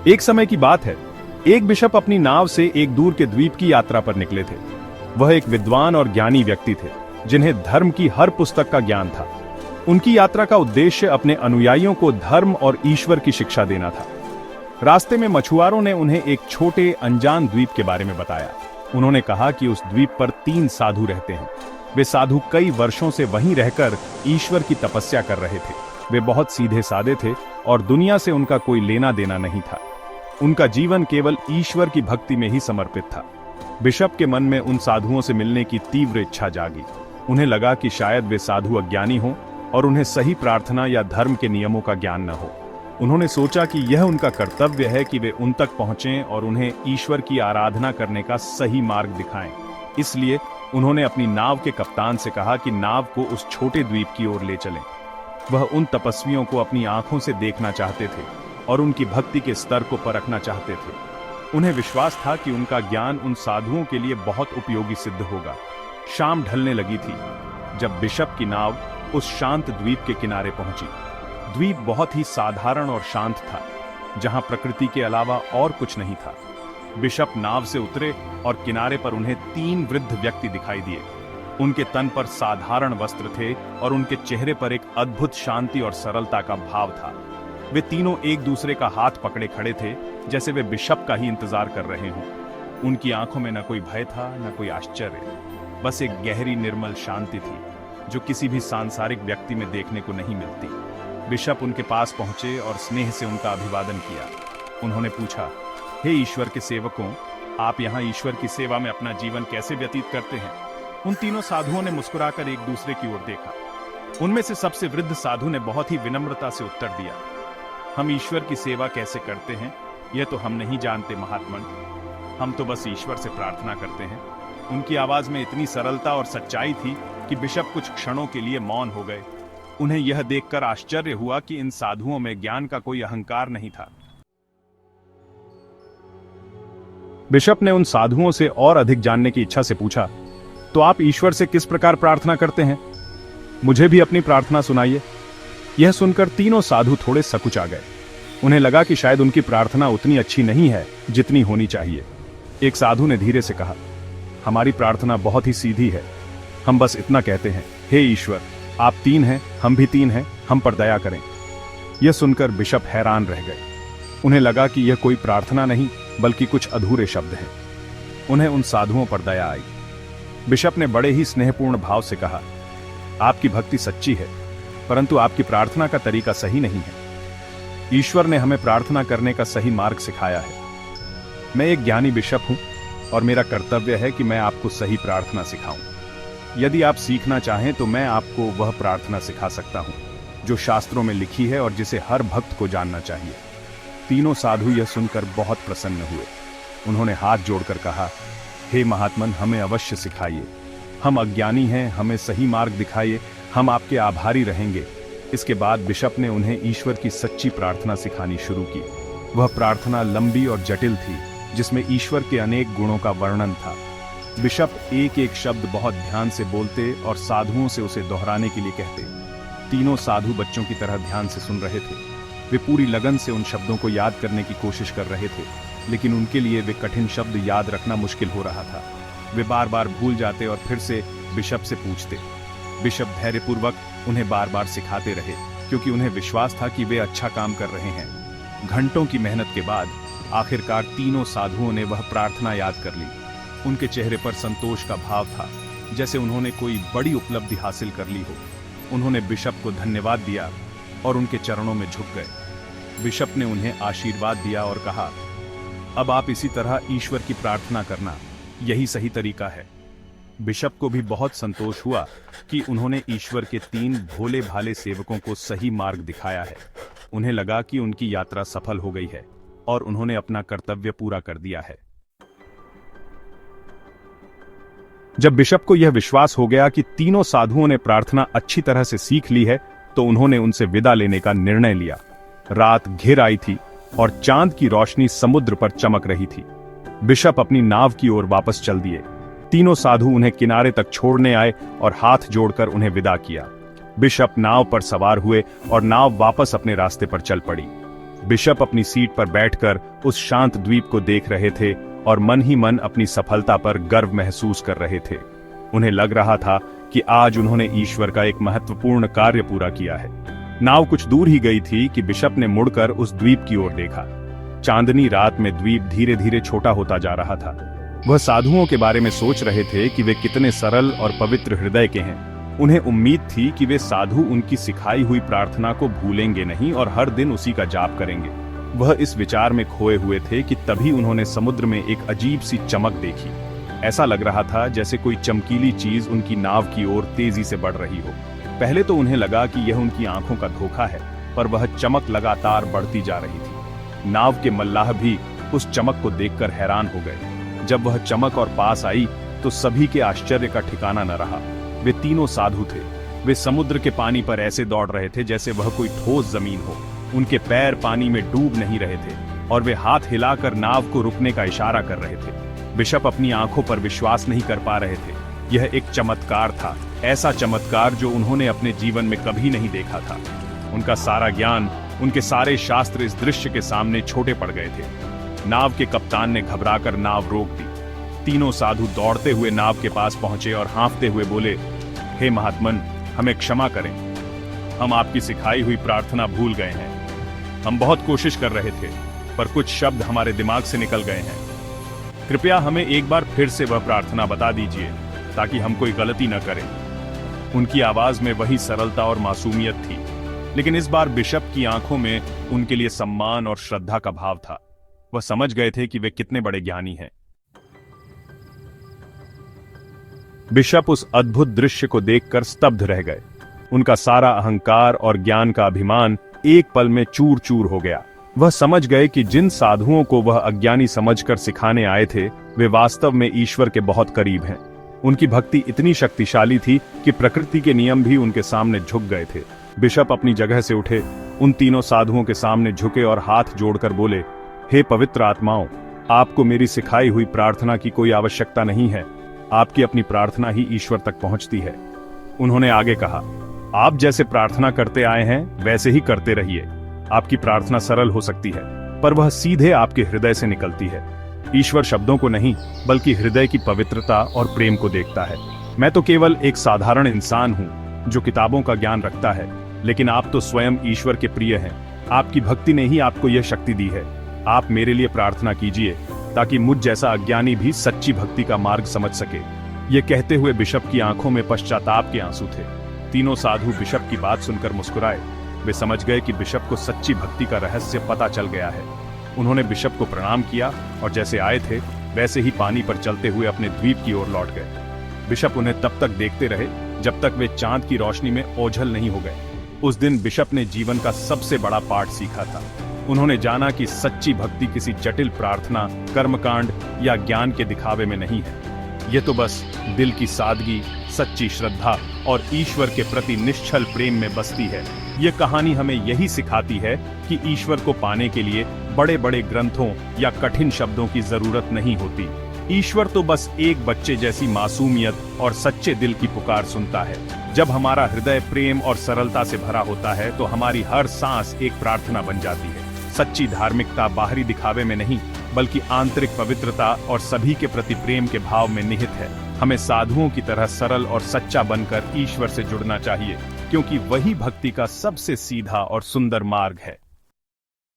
एक समय की बात है, एक बिशप अपनी नाव से एक दूर के द्वीप की यात्रा पर निकले थे। वह एक विद्वान और ज्ञानी व्यक्ति थे, जिन्हें धर्म की हर पुस्तक का ज्ञान था। उनकी यात्रा का उद्देश्य अपने अनुयायियों को धर्म और ईश्वर की शिक्षा देना था। रास्ते में मछुआरों ने उन्हें एक छोटे अनजान द्वीप के बारे में बताया। उन्होंने कहा कि उस द्वीप पर 3 साधु रहते हैं। वे साधु कई वर्षों से वहीं रहकर ईश्वर की तपस्या कर रहे थे। वे बहुत सीधे सादे थे और दुनिया से उनका कोई लेना देना नहीं था। उनका जीवन केवल ईश्वर की भक्ति में ही समर्पित था। बिशप के मन में उन साधुओं से मिलने की तीव्र इच्छा जागी। उन्हें लगा कि शायद वे साधु अज्ञानी हों और उन्हें सही प्रार्थना या धर्म के नियमों का ज्ञान न हो। उन्होंने सोचा कि यह उनका कर्तव्य है कि वे उन तक पहुंचें और उन्हें ईश्वर की आराधना करने का सही मार्ग दिखाएं। इसलिए उन्होंने अपनी नाव के कप्तान से कहा कि नाव को उस छोटे द्वीप की ओर ले चलें। वह उन तपस्वियों को अपनी आंखों से देखना चाहते थे और उनकी भक्ति के स्तर को परखना चाहते थे। उन्हें विश्वास था कि उनका ज्ञान उन साधुओं के लिए बहुत उपयोगी सिद्ध होगा। शाम ढलने लगी थी जब बिशप की नाव उस शांत द्वीप के किनारे पहुंची। द्वीप बहुत ही साधारण और शांत था, जहां प्रकृति के अलावा और कुछ नहीं था। बिशप नाव से उतरे और किनारे पर उन्हें 3 वृद्ध व्यक्ति दिखाई दिए। उनके तन पर साधारण वस्त्र थे और उनके चेहरे पर एक अद्भुत शांति और सरलता का भाव था। वे तीनों एक दूसरे का हाथ पकड़े खड़े थे, जैसे वे बिशप का ही इंतजार कर रहे हों। उनकी आंखों में न कोई भय था, न कोई आश्चर्य, बस एक गहरी निर्मल शांति थी, जो किसी भी सांसारिक व्यक्ति में देखने को नहीं मिलती। बिशप उनके पास पहुंचे और स्नेह से उनका अभिवादन किया। उन्होंने पूछा, हे ईश्वर के सेवकों, आप यहाँ ईश्वर की सेवा में अपना जीवन कैसे व्यतीत करते हैं? उन तीनों साधुओं ने मुस्कुराकर एक दूसरे की ओर देखा। उनमें से सबसे वृद्ध साधु ने बहुत ही विनम्रता से उत्तर दिया, हम ईश्वर की सेवा कैसे करते हैं यह तो हम नहीं जानते महात्मन। हम तो बस ईश्वर से प्रार्थना करते हैं। उनकी आवाज में इतनी सरलता और सच्चाई थी कि बिशप कुछ क्षणों के लिए मौन हो गए। उन्हें यह देखकर आश्चर्य हुआ कि इन साधुओं में ज्ञान का कोई अहंकार नहीं था। बिशप ने उन साधुओं से और अधिक जानने की इच्छा से पूछा, तो आप ईश्वर से किस प्रकार प्रार्थना करते हैं? मुझे भी अपनी प्रार्थना सुनाइए। यह सुनकर तीनों साधु थोड़े सकुचा गए। उन्हें लगा कि शायद उनकी प्रार्थना उतनी अच्छी नहीं है जितनी होनी चाहिए। एक साधु ने धीरे से कहा, हमारी प्रार्थना बहुत ही सीधी है। हम बस इतना कहते हैं, हे ईश्वर, आप 3 हैं, हम भी 3 हैं, हम पर दया करें। यह सुनकर बिशप हैरान रह गए। उन्हें लगा कि यह कोई प्रार्थना नहीं बल्कि कुछ अधूरे शब्द हैं। उन्हें उन साधुओं पर दया आई। बिशप ने बड़े ही स्नेहपूर्ण भाव से कहा, आपकी भक्ति सच्ची है, परंतु आपकी प्रार्थना का तरीका सही नहीं है। ईश्वर ने हमें प्रार्थना करने का सही मार्ग सिखाया है। मैं एक ज्ञानी बिशप हूं और मेरा कर्तव्य है कि मैं आपको सही प्रार्थना सिखाऊं। यदि आप सीखना चाहें तो मैं आपको वह प्रार्थना सिखा सकता हूं जो शास्त्रों में लिखी है और जिसे हर भक्त को जानना चाहिए। तीनों साधु यह सुनकर बहुत प्रसन्न हुए। उन्होंने हाथ जोड़कर कहा, हे महात्मन, हमें अवश्य सिखाइए। हम अज्ञानी हैं, हमें सही मार्ग दिखाइए, हम आपके आभारी रहेंगे। इसके बाद बिशप ने उन्हें ईश्वर की सच्ची प्रार्थना सिखानी शुरू की। वह प्रार्थना लंबी और जटिल थी, जिसमें ईश्वर के अनेक गुणों का वर्णन था। बिशप एक एक शब्द बहुत ध्यान से बोलते और साधुओं से उसे दोहराने के लिए कहते। तीनों साधु बच्चों की तरह ध्यान से सुन रहे थे। वे पूरी लगन से उन शब्दों को याद करने की कोशिश कर रहे थे, लेकिन उनके लिए वे कठिन शब्द याद रखना मुश्किल हो रहा था। वे बार बार भूल जाते और फिर से बिशप से पूछते। बिशप धैर्यपूर्वक उन्हें बार बार सिखाते रहे, क्योंकि उन्हें विश्वास था कि वे अच्छा काम कर रहे हैं। घंटों की मेहनत के बाद आखिरकार तीनों साधुओं ने वह प्रार्थना याद कर ली। उनके चेहरे पर संतोष का भाव था, जैसे उन्होंने कोई बड़ी उपलब्धि हासिल कर ली हो। उन्होंने बिशप को धन्यवाद दिया और उनके चरणों में झुक गए। बिशप ने उन्हें आशीर्वाद दिया और कहा, अब आप इसी तरह ईश्वर की प्रार्थना करना, यही सही तरीका है। बिशप को भी बहुत संतोष हुआ कि उन्होंने ईश्वर के 3 भोले भाले सेवकों को सही मार्ग दिखाया है। उन्हें लगा कि उनकी यात्रा सफल हो गई है और उन्होंने अपना कर्तव्य पूरा कर दिया है। जब बिशप को यह विश्वास हो गया कि तीनों साधुओं ने प्रार्थना अच्छी तरह से सीख ली है, तो उन्होंने उनसे विदा लेने का निर्णय लिया। रात घिर आई थी और चांद की रोशनी समुद्र पर चमक रही थी। बिशप अपनी नाव की ओर वापस चल दिए। तीनों साधु उन्हें किनारे तक छोड़ने आए और हाथ जोड़कर उन्हें विदा किया। बिशप नाव पर सवार हुए और नाव वापस अपने रास्ते पर चल पड़ी। बिशप अपनी सीट पर बैठकर उस शांत द्वीप को देख रहे थे और मन ही मन अपनी सफलता पर गर्व महसूस कर रहे थे। उन्हें लग रहा था कि आज उन्होंने ईश्वर का एक महत्वपूर्ण कार्य पूरा किया है। नाव कुछ दूर ही गई थी कि बिशप ने मुड़कर उस द्वीप की ओर देखा। चांदनी रात में द्वीप धीरे धीरे छोटा होता जा रहा था। वह साधुओं के बारे में सोच रहे थे कि वे कितने सरल और पवित्र हृदय के हैं। उन्हें उम्मीद थी कि वे साधु उनकी सिखाई हुई प्रार्थना को भूलेंगे नहीं और हर दिन उसी का जाप करेंगे। वह इस विचार में खोए हुए थे कि तभी उन्होंने समुद्र में एक अजीब सी चमक देखी। ऐसा लग रहा था जैसे कोई चमकीली चीज उनकी नाव की ओर तेजी से बढ़ रही हो। पहले तो उन्हें लगा कि यह उनकी आंखों का धोखा है, पर वह चमक लगातार बढ़ती जा रही थी। नाव के मल्लाह भी उस चमक को देखकर हैरान हो गए। जब वह चमक और पास आई तो सभी के आश्चर्य का ठिकाना न रहा। वे तीनों साधु थे। वे समुद्र के पानी पर ऐसे दौड़ रहे थे जैसे वह कोई ठोस जमीन हो। उनके पैर पानी में डूब नहीं रहे थे और वे हाथ हिलाकर नाव को रुकने का इशारा कर रहे थे। बिशप अपनी आंखों पर विश्वास नहीं कर पा रहे थे। यह एक चमत्कार था, ऐसा चमत्कार जो उन्होंने अपने जीवन में कभी नहीं देखा था। उनका सारा ज्ञान, उनके सारे शास्त्र इस दृश्य के सामने छोटे पड़ गए थे। नाव के कप्तान ने घबराकर नाव रोक दी। तीनों साधु दौड़ते हुए नाव के पास पहुंचे और हाँफते हुए बोले, हे महात्मन, हमें क्षमा करें। हम आपकी सिखाई हुई प्रार्थना भूल गए हैं। हम बहुत कोशिश कर रहे थे, पर कुछ शब्द हमारे दिमाग से निकल गए हैं। कृपया हमें एक बार फिर से वह प्रार्थना बता दीजिए ताकि हम कोई गलती न करें। उनकी आवाज में वही सरलता और मासूमियत थी, लेकिन इस बार बिशप की आंखों में उनके लिए सम्मान और श्रद्धा का भाव था। वह समझ गए थे कि वे कितने बड़े ज्ञानी हैं। बिशप उस अद्भुत दृश्य को देखकर स्तब्ध रह गए। उनका सारा अहंकार और ज्ञान का अभिमान एक पल में चूर चूर हो गया। वह समझ गए कि जिन साधुओं को वह अज्ञानी समझकर सिखाने आए थे, वे वास्तव में ईश्वर के बहुत करीब हैं। उनकी भक्ति इतनी शक्तिशाली थी कि प्रकृति के नियम भी उनके सामने झुक गए थे। बिशप अपनी जगह से उठे, उन तीनों साधुओं के सामने झुके और हाथ जोड़कर बोले, हे पवित्र आत्माओं, आपको मेरी सिखाई हुई प्रार्थना की कोई आवश्यकता नहीं है। आपकी अपनी प्रार्थना ही ईश्वर तक पहुंचती है। उन्होंने आगे कहा, आप जैसे प्रार्थना करते आए हैं वैसे ही करते रहिए। आपकी प्रार्थना सरल हो सकती है, पर वह सीधे आपके हृदय से निकलती है। ईश्वर शब्दों को नहीं, बल्कि हृदय की पवित्रता और प्रेम को देखता है। मैं तो केवल एक साधारण इंसान हूं जो किताबों का ज्ञान रखता है, लेकिन आप तो स्वयं ईश्वर के प्रिय हैं। आपकी भक्ति ने ही आपको यह शक्ति दी है। आप मेरे लिए प्रार्थना कीजिए ताकि मुझ जैसा अज्ञानी भी सच्ची भक्ति का मार्ग समझ सके। ये कहते हुए बिशप की आंखों में पश्चाताप के आंसू थे। तीनों साधु बिशप की बात सुनकर मुस्कुराए। वे समझ गए कि बिशप को सच्ची भक्ति का रहस्य पता चल गया है। उन्होंने बिशप को प्रणाम किया और जैसे आए थे वैसे ही पानी पर चलते हुए अपने द्वीप की ओर लौट गए। बिशप उन्हें तब तक देखते रहे जब तक वे चांद की रोशनी में ओझल नहीं हो गए। उस दिन बिशप ने जीवन का सबसे बड़ा पाठ सीखा था। उन्होंने जाना कि सच्ची भक्ति किसी जटिल प्रार्थना, कर्मकांड या ज्ञान के दिखावे में नहीं है। ये तो बस दिल की सादगी, सच्ची श्रद्धा और ईश्वर के प्रति निश्चल प्रेम में बसती है। ये कहानी हमें यही सिखाती है कि ईश्वर को पाने के लिए बड़े बड़े ग्रंथों या कठिन शब्दों की जरूरत नहीं होती। ईश्वर तो बस एक बच्चे जैसी मासूमियत और सच्चे दिल की पुकार सुनता है। जब हमारा हृदय प्रेम और सरलता से भरा होता है तो हमारी हर सांस एक प्रार्थना बन जाती है। सच्ची धार्मिकता बाहरी दिखावे में नहीं, बल्कि आंतरिक पवित्रता और सभी के प्रति प्रेम के भाव में निहित है। हमें साधुओं की तरह सरल और सच्चा बनकर ईश्वर से जुड़ना चाहिए, क्योंकि वही भक्ति का सबसे सीधा और सुंदर मार्ग है।